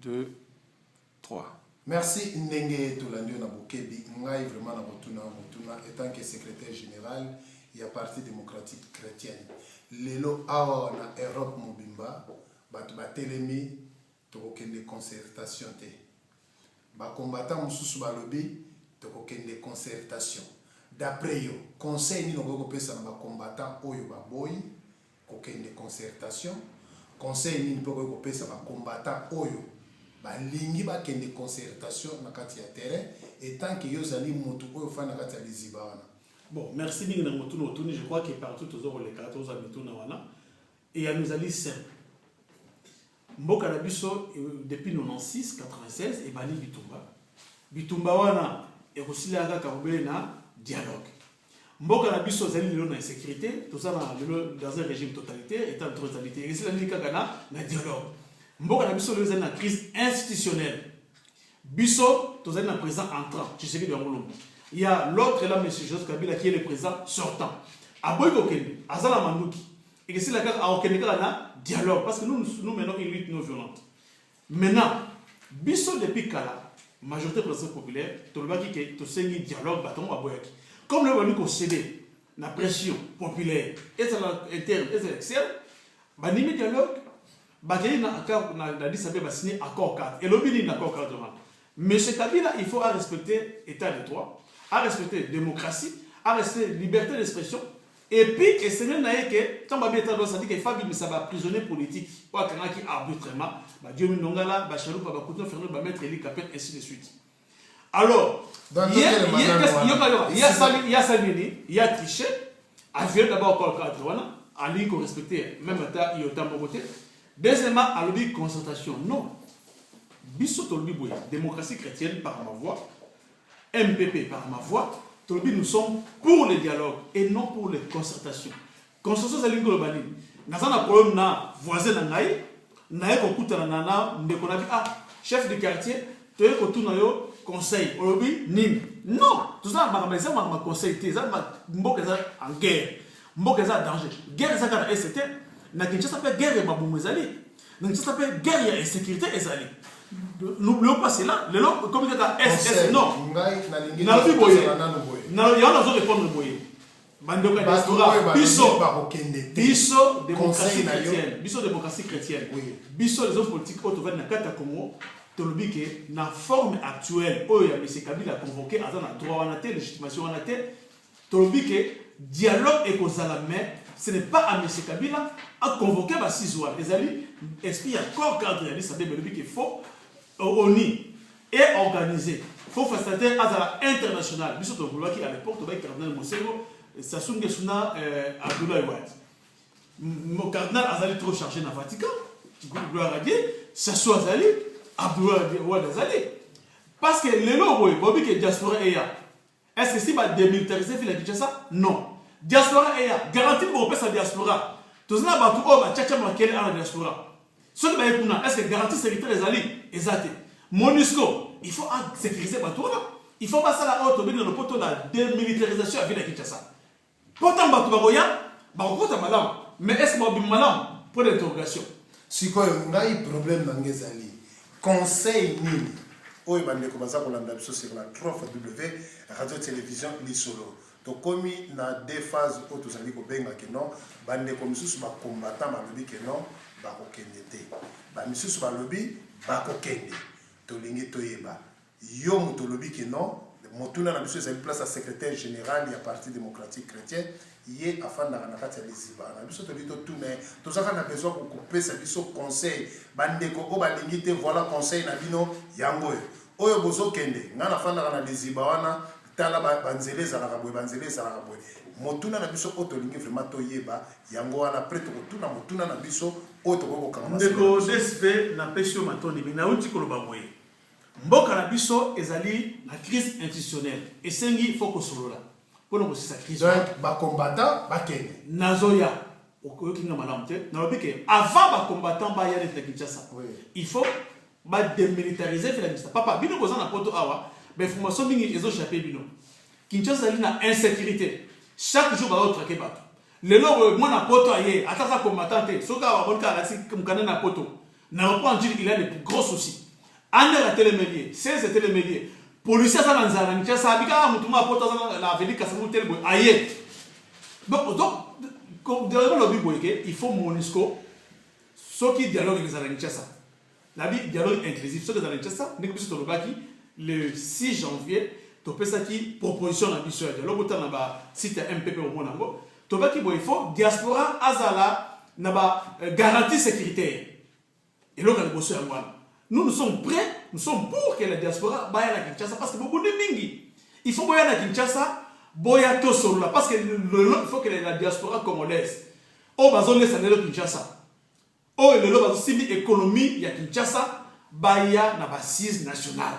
2, 3. Merci Ndenge Tolandio Nabokebi. Ngai vraiment Nabotuna étant que secrétaire général, il y a Parti démocratique chrétienne. Lelo awa na Europe Mobimba, batu batelemi tokokende concertation te. Ba combattant mususu balobi tokokende concertation. D'après yo, conseil ni noko pesa na ba combattant oyo ba boy kokende concertation. Conseil ni noko pesa ba combattant oyo balingi bakende concertation na kati ya terrain et tant que yo zali motu oyo fa na kati ya liziba wana. Bon, merci Bing na motu no tuni, je crois que partout aux les 14 habitants na wana et à nous ali simple. Mboka na biso depuis 96 96 et bali bitumba. Bitumba wana et aussi la kaka na dialogue. Mboka na biso zali lelo na insécurité, tout ça dans un régime totalitaire état de totalité. Et c'est la kaka na dialogue. Mboka na biso lelo na crise institutionnelle. Biso tous na président entrant, tu sais que il y a l'autre là, M. Joseph Kabila, qui est le président sortant. À Boyokende, à Zalamanouki. Et que c'est la carte à Okeneka, dialogue. Parce que nous menons une lutte non violente. Maintenant, biso depuis Kala, majorité présidentielle populaire, tout le monde qui est un dialogue, bâton à Boyaki. Comme le monde qui cédé, la pression populaire, et c'est l'interne, et c'est l'externe, banimi dialogue, bagayi na dit ça va signer accord cadre. Et l'obéni d'accord cadre. Mais ce Kabila, il faut respecter l'état de droit, à respecter la démocratie, à respecter la liberté d'expression. Et puis, et c'est même que, quand on ça dit que Fabi Missa va prisonnier politique, ou à quelqu'un qui arbitrairement, Dieu Minongala, Bachalou, Babakouton, Fernand, Bamettre, Eli Capet, ainsi de suite. Alors, il y a Salini, il y a Trichet, à faire d'abord encore le cadre, à lui qu'on respectait, même à Iota Mogote. Deuxièmement, à l'objet concertation. Non. Bissot Tolbi Boya, démocratie chrétienne par ma voix, MPP par ma voix, Tolbi nous sommes pour le dialogue et non pour les concertations. Concertation c'est l'ingolo bani. Nazana problème na voisin na ngai, na eko kuta na nana ndeko na bi chef de quartier, to eko tu na yo conseil, olobi nini. Non, tout ça ma conseil te, ça mboka za en guerre. Mboka za danger. Guerre za kana ST, na Kinshasa s'appelle guerre mabumu ezali. Na Kinshasa s'appelle guerre ya insécurité ezali. N'oublions pas cela. Le nom, comme il y a SS, non. Il y a un répondre boye. Bisso démocratie chrétienne. Bisso démocratie chrétienne. Bisso les hommes politiques autour de la Congo. Tolobi que la forme actuelle, où M. Kabila a convoqué, à la droit en légitimation en Tolobi que dialogue et cause à la main, ce n'est pas à M. Kabila à convoquer ma cisoire. Les alliés, esprit encore cadre, il ça veut dire qu'il faut ONI est organisé. Il faut faciliter à l'international. Nous sommes qui à l'époque, le cardinal Mosego, Sassou Nguesuna, Abdoulaye Wade. Le cardinal Azali trop chargé dans le Vatican. Gloire à Dieu. Sassou Azali, Abdoulaye Wade Azali. Parce que les lois, Bobby qui est diaspora est-ce que si va démilitariser la Kinshasa? Non. Diaspora garantie pour sa diaspora. Tout ça, est la diaspora. Est-ce que garantie sécurité les alliés? Exact. MONUSCO, il faut sécuriser Batouna. Il faut passer la haute au de la démilitarisation avec la Kinshasa. Pourtant, Batouna, mais est-ce que je malade pour l'interrogation? Si quoi, on a un problème dans les alliés. Conseil Nini. Oui, je vais commencer à la sur la 3W radio-télévision Lissolo. Donc, comme il y a deux phases où tous les gens qui non, bande comme sous ma combattant, ma lobby que non, bakokende te. Ba misusu ba lobby bakokende. Tolingi toyeba. Yo muto lobby que non, motuna na biso c'est une place à secrétaire général il y a Parti démocratique chrétien, yé afin na kati ya liziba. Na biso to lito tout mais tout ça na besoin pour couper ça biso conseil. Bande ko balingi te voilà conseil na bino yango. Oyo bozo kende, ngana afin na liziba wana tala banzele za la boy banzele za la boy. Motuna na biso otolingi vraiment toyeba yango wana prêt tuna motuna na biso otoko kama ndeko DSP na pesio matoni na uti koloba boye mboka na biso ezali la crise institutionnelle esengi faut ko solola pona ko sa crise donc ba combattant ba kende nazoya okoyoki nga malamu te na lobike avant ba combattant ba yale de Kinshasa il faut ba démilitariser la Kinshasa papa bino ko na poto awa ba information mingi ezo chapé bino Kinshasa ali na insécurité. Chaque jour, il va traquer partout. Le long, moi, na poto aye, attends ça combattant, soka wa bonka alasi mkana na poto. Na reprend dire il a des gros soucis. Ander a télémélier, 16 télémélier. Policiers ça dans la niche ça bika mutuma apota la veli kasamu telebo aye. Donc comme derrière le biboyeke, il faut MONUSCO ce qui dialogue avec la niche ça. La dialogue inclusif ce que dans la niche ça, n'est que plus le 6 janvier, tu peux ça qui proposition la mission dialogue autant là-bas site MPP au Monango. Tu vois qu'il faut diaspora azala naba garantie sécuritaire. Et là on a bossé à moi. Nous sommes prêts, nous sommes pour que la diaspora baille à Kinshasa parce que beaucoup de mingi. Il faut bailler à Kinshasa, boya to solo parce que il faut que la diaspora congolaise au bazon laisse aller au Kinshasa. Oh le lo bazon simi économie ya Kinshasa baya na bassise nationale.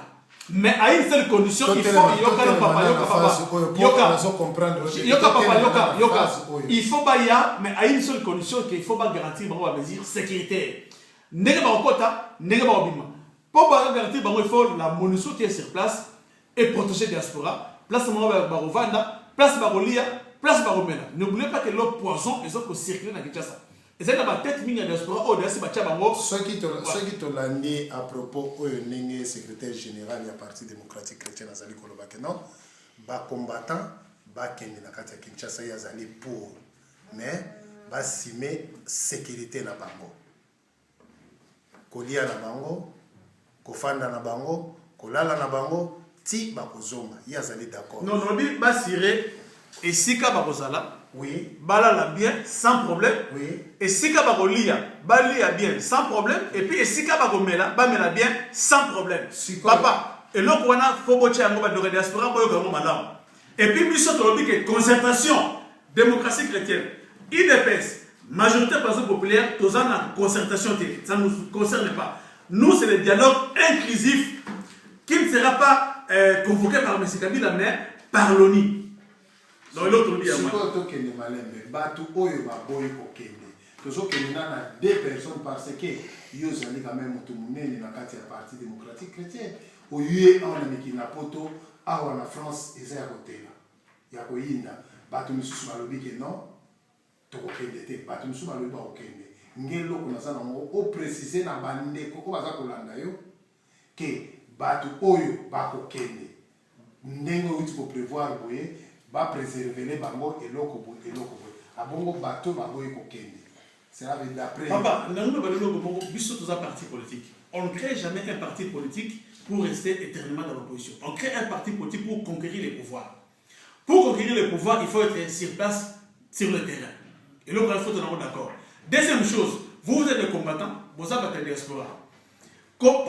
Mais à une seule condition, il faut il faut baya mais à une seule condition qu'il faut pas garantir ma mesure sécuritaire. N'est pas au quota, n'est pas au bima. Pour garantir, il faut la MONUSCO qui est sur place et protéger la diaspora. Place Barovanda, place Barolia, place Baromena. N'oubliez pas que le poison est au circuler dans Kinshasa. Et c'est dans ma tête, il y a la diaspora, oh, c'est Bachabango. Ceux qui te l'ont dit à propos, du secrétaire général du Parti démocratique chrétien Azali Kolobake, non? Bas combattant, bas Kendi Nakati Kinshasa, Yazali pour. Mais, bas simé sécurité na bango. Kolia na bango, kofanda na bango, kolala na bango, ti bakozonga. Yazali d'accord. Non, non, bas siré, et sika bakozala, oui. Balala bien, sans problème. Oui. Et sika bakolia, balia bien, sans problème. Et puis, et sika bakomela, bamela bien, sans problème. Papa, et là, on a foboché à de diaspora, et puis, nous sommes que concertation, démocratie chrétienne, IDPS, majorité par exemple populaire, tous en concertation, ça ne nous concerne pas. Nous, c'est le dialogue inclusif qui ne sera pas convoqué par M. Kabila, mais par l'ONU. Donc, l'autre dit à moi. Si tu as des bateaux, tu as deux personnes parce que ils ont quand même dans le Parti démocratique chrétien. Au lieu de la poto, à la France, ils sont à côté. Il y a des bateaux qui sont non. Bato musu baloba okende ngelo kuna sana o préciser na bande ko baza kolanda yo ke bato oyo bakokende ndenge uti ko prévoir boye ba préserver les bango eloko abongo bato baboye kokende cela veut d'après papa nango balelo ko biso tous un parti politique on ne crée jamais un parti politique pour rester éternellement dans l'opposition on crée un parti politique pour conquérir les pouvoirs il faut être sur place sur le terrain. Et là, il faut être d'accord. Deuxième chose, vous êtes des combattants, vous avez la diaspora. Pour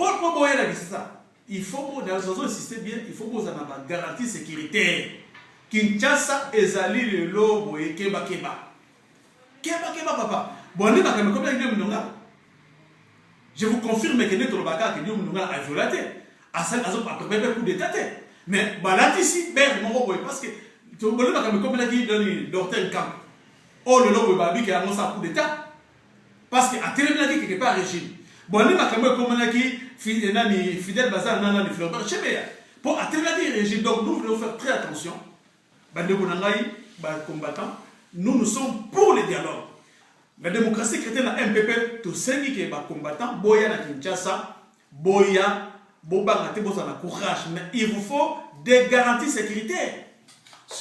ça, il faut, dans la système bien, il faut que vous ayez une garantie sécuritaire. Kinshasa ezali le lobo et keba. Keba, papa. Bon, je vous confirme que notre baka que nous a violé. À ça, après coup d'état. Mais, là, ici, parce que tu vois, comme il a dit, docteur Camp. Oh, le lobo babi qui a annoncé un coup d'état. Parce qu'à Télémina qui quelque part régime. Bon, nous avons comme on a dit, fidèle bazar, nana, les fleurs. Pour à Télémina régime, donc nous devons faire très attention. Combattants, nous sommes pour le dialogue. La démocratie chrétienne, la MPP, tout ce qui est combattant, Boya na Kinshasa, Boya, Boba na Tebosa na courage, mais il vous faut des garanties sécuritaires.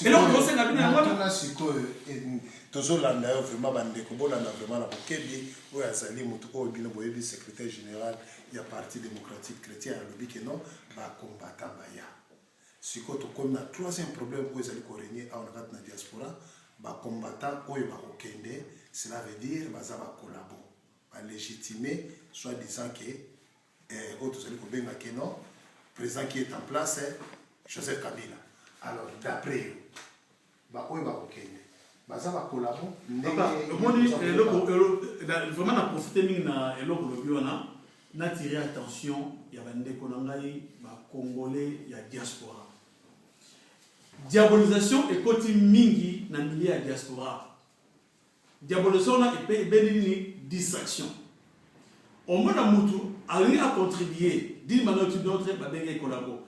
Et là, on conseille la vie tozolanda yo vraiment bandeko bolanda vraiment na bokebi oyo azali moto oyo bino boyebi secrétaire général ya parti démocratique chrétien alobi ke non bacombatant baya sikoyo tokomi na troisième problème oyo ezali korégner awa na kati na diaspora bacombatant oyo bakokende cela veut dire baza bakolabo balégitimer soit disant ke oyo tozali kobenga ke non président qui est en place Joseph Kabila alors d'après yo baoyo bakokende vraiment na profiter mingi na eloko lobi wana na tirer attention ya bandeko na ngai ba congolais ya diaspora diabolisation ekoti mingi na milieu ya diaspora diabolisation na ebeni distraction au moins na mutu ali a contribuer d'une manière ou d'une autre ba benga collabo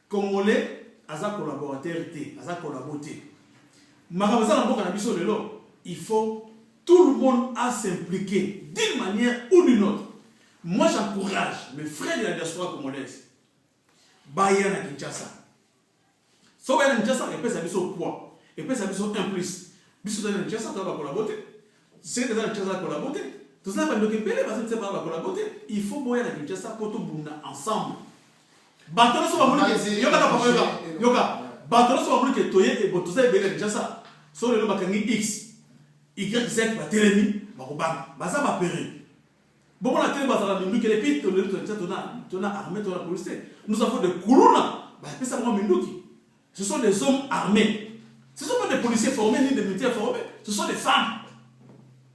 congolais aza collaborateur té aza collaborateur. Il faut tout le monde à s'impliquer d'une manière ou d'une autre Moi, j'encourage mes frères de la diaspora congolaise. Baïa na Kinshasa. Si on a Kinshasa, il peut s'habiller au poids. Il peut s'habiller au 1+. Bis on a Kinshasa, tu vas collaborer. Si tu as Kinshasa, collaborer. Tout ça va nous récupérer parce que tu vas collaborer. Il faut boire la Kinshasa pour tout le monde ensemble. Bâtons sur la moule. Yoka. Bâtons sur la moule que tu es et tout ça est bien Kinshasa. Sur le nom X. Y, Z, va télémi, va roubar. Ça va périr. Bon, on a tellement de minduki, les pites, on a armé, on a police. Nous avons des coulouna, ça va minduki. Ce sont des hommes armés. Ce ne sont pas des policiers formés ni des militaires formés. Ce sont des femmes.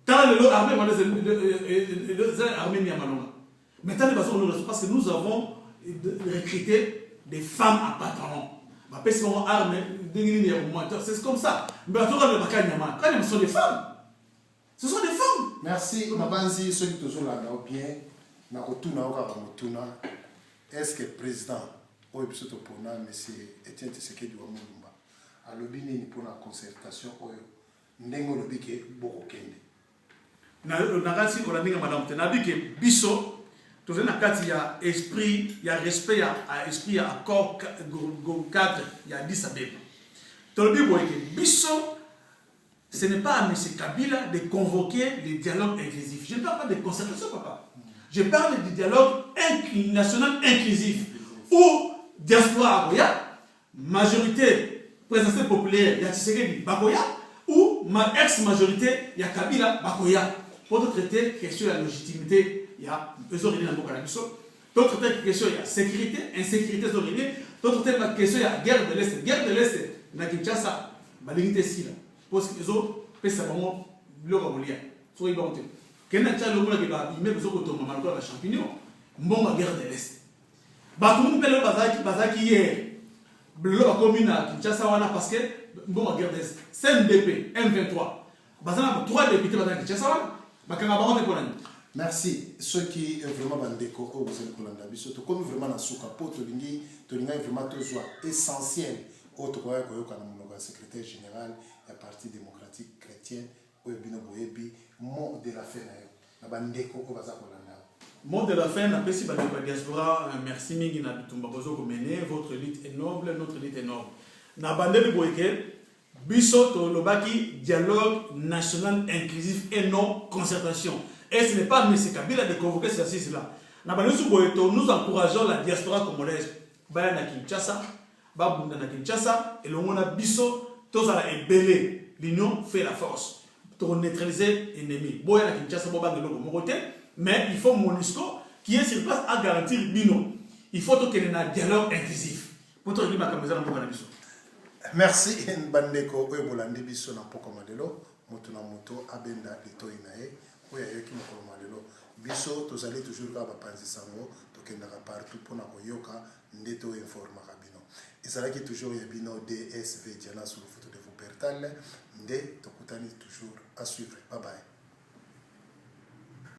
Tant les armés, les armés n'y a pas longtemps. Maintenant, les bases parce que nous avons recruté des femmes à patron. C'est comme ça. Mais ce sont des femmes. Ce sont des femmes. Merci. Mabanzi, ceux qui sont là, bien, est-ce que le président, M. Etienne Tshisekedi Wamulumba, a lobby pour la concertation, n'engo lobby que beaucoup kende. Nagati olandinga madame tenabi que biso tous na kati ya esprit ya respect ya esprit ya accord cadre ya 10 abeba. Tolobi boyeke biso. Ce n'est pas à M. Kabila de convoquer les dialogues inclusifs. Je ne parle pas de concertation, papa. Je parle du dialogue national inclusif. Où diaspora Agoya, majorité présidentielle populaire, il y a Tshisekedi Bakoya, ou ma ex-majorité, il y a Kabila Bakoya. Pour traiter question de la légitimité, il y a besoin de l'Ambo-Kalabiso. D'autres questions, il y a sécurité, insécurité, d'autres questions, il y a guerre de l'Est. Guerre de l'Est, il y a Kinshasa, Balingité Sila. Parce que les autres, c'est vraiment le Gabolien. Soit ils vont te. Quand on a le monde qui va abîmer, ils ont autour de la champignon. Bon, la guerre de l'Est. Bah, tout le monde peut le bazaki hier. Le commune à Kinshasa, parce que bon, la guerre de l'Est. CNDP, M23. Bazana, 3 députés à Kinshasa, bah, quand on va pour l'année. Merci. Ceux qui vraiment bandeko, vous êtes surtout comme vraiment dans ce capot, Tolingi vraiment toujours essentiel. Autre quoi, le secrétaire général du Parti démocratique chrétien, mot de la fin. Mot de la fin, la diaspora, merci Mingi na bitumba bozo komene, votre lutte est noble, notre lutte est noble. Na bandeli boyeke, biso to lobaki dialogue national inclusif et non concertation. Et ce n'est pas M. Kabila de convoquer ceci là. Na bandeli boyeto, nous encourageons la diaspora congolaise. Baya na Kinshasa, Babunda na Kinshasa, et le monde a biso, tous à la ébélé. L'union fait la force. Pour neutraliser l'ennemi. Boya na Kinshasa, Boba de l'Ogo Morote, mais il faut MONUSCO qui est sur place à garantir Bino. Il faut qu'il y ait un dialogue inclusif. Merci, Bandeko, Oebolandi Biso na Pokomadelo, Motuna Moto, Abenda, Lito Inae, Oyayoki Mokomadelo. Biso, tous allez toujours à Bapanzi Sango, Tokendara partout pour na Koyoka, Ndeto Informa Rabino. Et ça là qui toujours Yabino DSV Diana sur le photo de vous pertal, Nde Tokutani toujours à suivre. Bye bye.